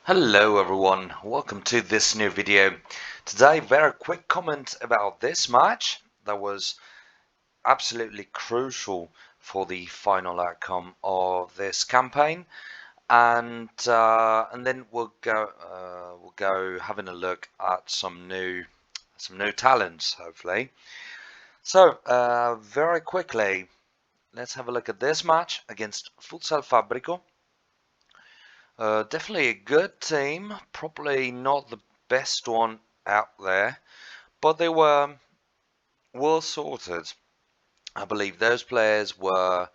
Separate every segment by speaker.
Speaker 1: Hello everyone, welcome to this new video. Today, very quick comment about this match that was absolutely crucial for the final outcome of this campaign, and then we'll go having a look at some new talents, hopefully. So very quickly, let's have a look at this match against Futsal Fabrico. Definitely a good team, probably not the best one out there, but they were well sorted. I believe those players uh,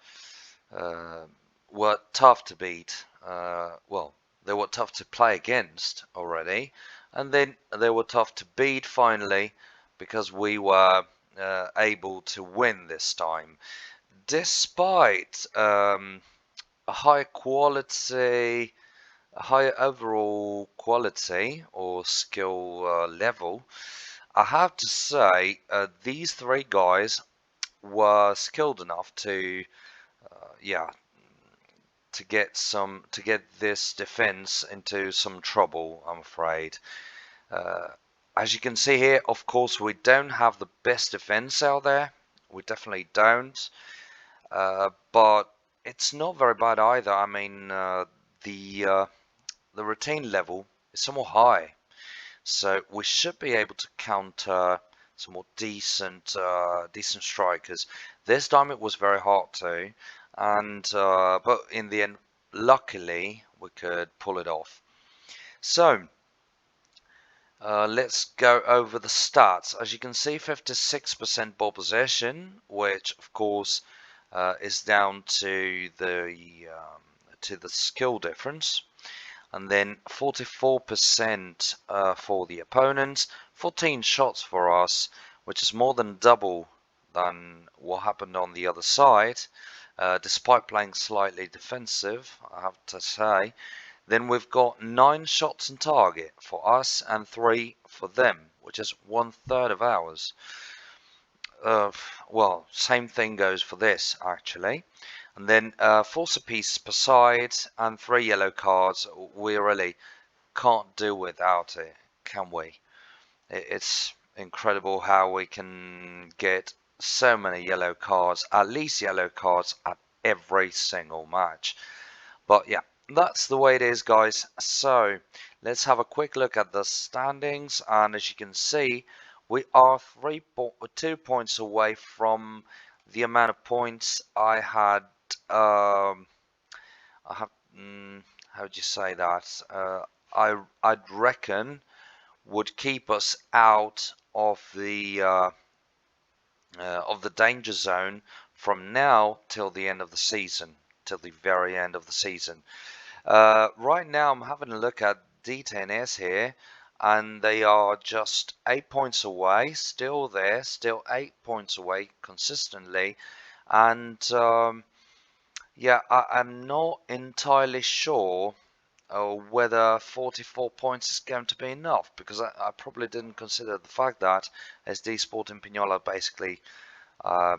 Speaker 1: were tough to beat. Well, they were tough to play against already, and then they were tough to beat finally because we were able to win this time, despite a high quality. A higher overall quality or skill level. I have to say these three guys were skilled enough to yeah, to get this defense into some trouble, I'm afraid. uh, as you can see here, of course, we don't have the best defense out there. We definitely don't, but it's not very bad either. I mean, the retain level is somewhat high, so we should be able to counter some more decent strikers. This time it was very hard to, and but in the end, luckily we could pull it off. So let's go over the stats. As you can see, 56% ball possession, which of course is down to the skill difference. And then 44% for the opponents, 14 shots for us, which is more than double than what happened on the other side, despite playing slightly defensive, I have to say. Then we've got 9 shots on target for us and 3 for them, which is 1/3 of ours. Uh, well, same thing goes for this, actually. And then force a piece per side and 3 yellow cards. We really can't do without it, can we? It's incredible how we can get so many yellow cards, at least yellow cards, at every single match. But yeah, that's the way it is, guys. So let's have a quick look at the standings, and as you can see, we are 2 points away from the amount of points I had. I have. How would you say that? I'd reckon would keep us out of the danger zone from now till the end of the season, till the very end of the season. Right now, I'm having a look at D10S here, and they are just 8 points away, still there, still 8 points away consistently, and yeah, I'm not entirely sure whether 44 points is going to be enough, because I probably didn't consider the fact that SD Sporting Pinola basically uh,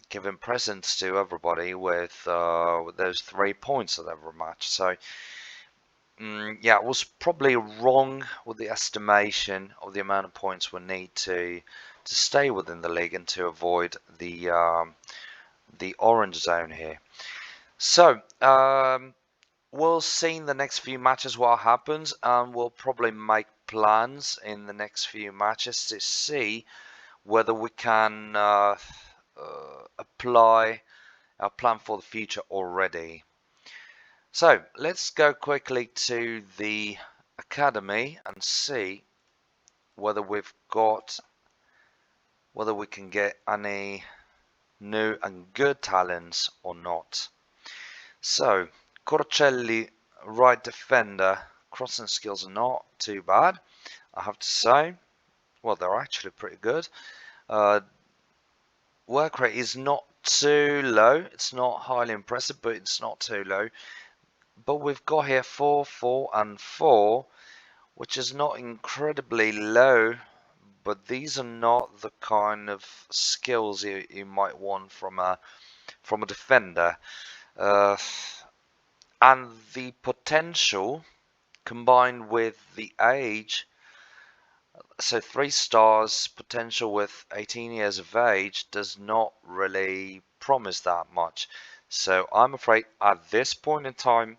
Speaker 1: giving presents to everybody with those 3 points at every match. So yeah, I was probably wrong with the estimation of the amount of points we need to stay within the league and to avoid the orange zone here. So we'll see in the next few matches what happens, and we'll probably make plans in the next few matches to see whether we can apply our plan for the future already. So let's go quickly to the academy and see whether we can get any new and good talents or not. So Corcelli, right defender, crossing skills are not too bad, I have to say. Well, they're actually pretty good. Work rate is not too low. It's not highly impressive, but it's not too low. But we've got here 4, 4, and 4, which is not incredibly low. But these are not the kind of skills you might want from a defender. And the potential combined with the age, so 3 stars potential with 18 years of age does not really promise that much. So I'm afraid at this point in time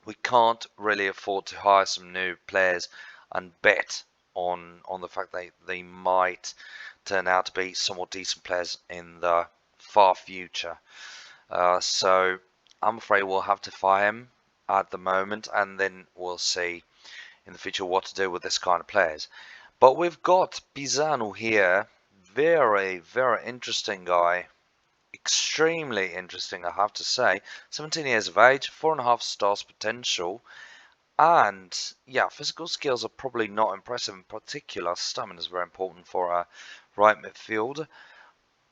Speaker 1: we can't really afford to hire some new players and bet on the fact that they might turn out to be somewhat decent players in the far future. So I'm afraid we'll have to fire him at the moment, and then we'll see in the future what to do with this kind of players. But we've got Pisano here, very interesting guy, extremely interesting I have to say. 17 years of age, 4.5 stars potential, and yeah, physical skills are probably not impressive. In particular, stamina is very important for a right midfield,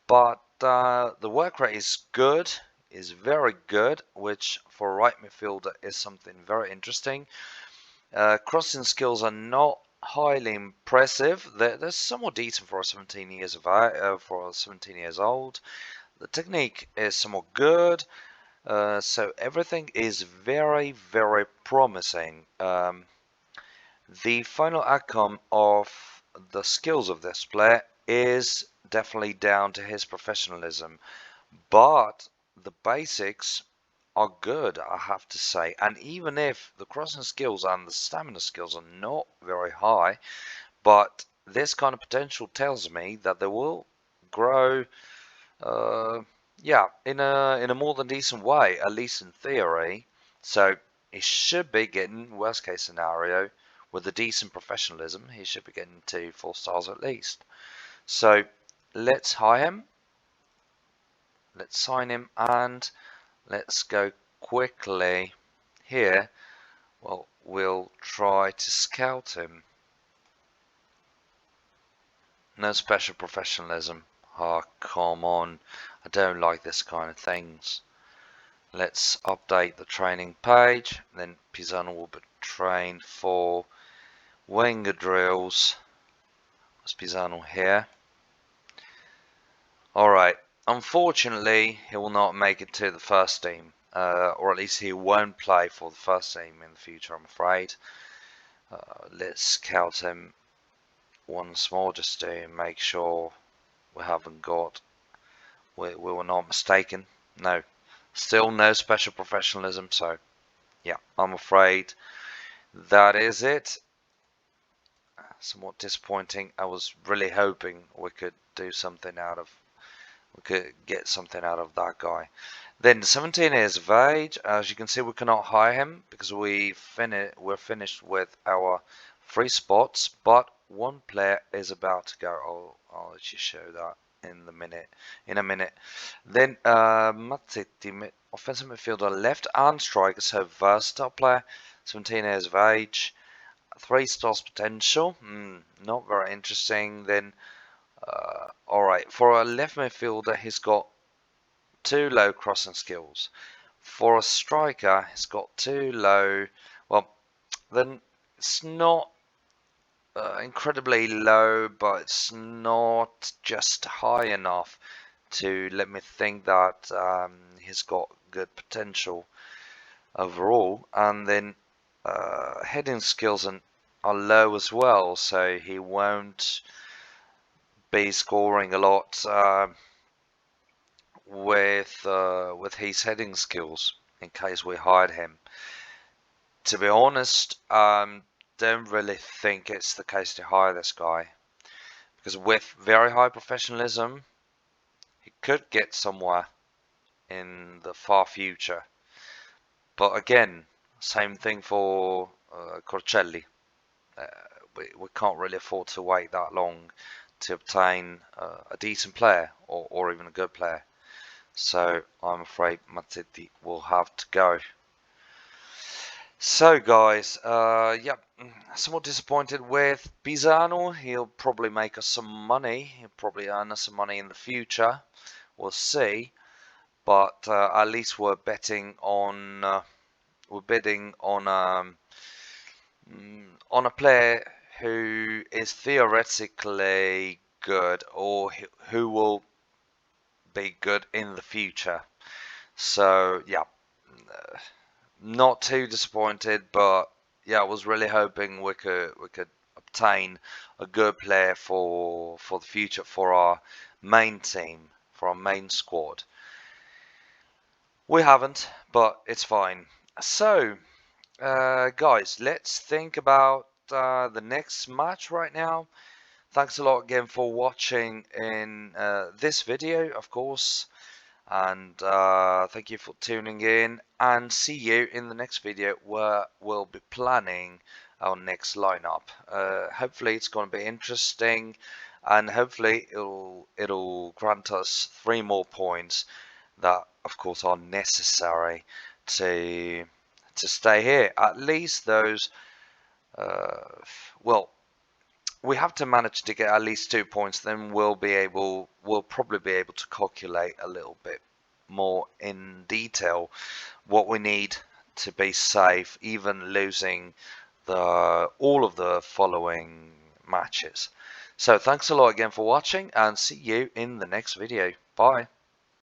Speaker 1: but the work rate is good, is very good, which for a right midfielder is something very interesting. Crossing skills are not highly impressive. They're somewhat decent for 17 years for 17 years old. The technique is somewhat good. So everything is very promising. The final outcome of the skills of this player is definitely down to his professionalism, but the basics are good, I have to say. And even if the crossing skills and the stamina skills are not very high, but this kind of potential tells me that they will grow, yeah, in a more than decent way, at least in theory. So he should be getting, worst case scenario, with a decent professionalism, he should be getting to 4 stars at least. So let's hire him, let's sign him, and let's go quickly here. Well, we'll try to scout him. No special professionalism. Oh, come on. I don't like this kind of things. Let's update the training page. Then Pisano will be trained for Wenger drills. What's Pisano here? Alright. Unfortunately, he will not make it to the first team. Or at least he won't play for the first team in the future, I'm afraid. Let's scout him once more just to make sure we haven't got, we were not mistaken. No, still no special professionalism, so yeah, I'm afraid that is it. Somewhat disappointing. I was really hoping we could get something out of that guy. Then 17 years of age. As you can see, we cannot hire him because we're finished with our free spots. But one player is about to go. I'll let you show that in a minute. Then Mazzetti, offensive midfielder, left and striker, so versatile player. 17 years of age. 3 stars potential. Not very interesting. Then, alright, for a left midfielder, he's got 2 low crossing skills. For a striker, he's got 2 low. Well, then it's not incredibly low, but it's not just high enough to let me think that he's got good potential overall. And then heading skills are low as well, so he won't be scoring a lot with his heading skills in case we hired him. To be honest, don't really think it's the case to hire this guy, because with very high professionalism he could get somewhere in the far future. But again, same thing for Corcelli. We can't really afford to wait that long to obtain a decent player or even a good player. So I'm afraid Mazzetti will have to go. So guys, yeah, somewhat disappointed with Pisano. He'll probably make us some money. He'll probably earn us some money in the future. We'll see. But at least we're bidding on on a player who is theoretically good, or who will be good in the future. So yeah, not too disappointed, but yeah, I was really hoping we could obtain a good player for the future for our main team, for our main squad. We haven't, but it's fine. So, guys, let's think about the next match right now. Thanks a lot again for watching in this video, of course, and thank you for tuning in, and see you in the next video where we'll be planning our next lineup. Hopefully it's going to be interesting, and hopefully it'll grant us 3 more points that of course are necessary to stay here. At least those well, we have to manage to get at least 2 points, then we'll probably be able to calculate a little bit more in detail what we need to be safe, even losing all of the following matches. So thanks a lot again for watching, and see you in the next video. Bye.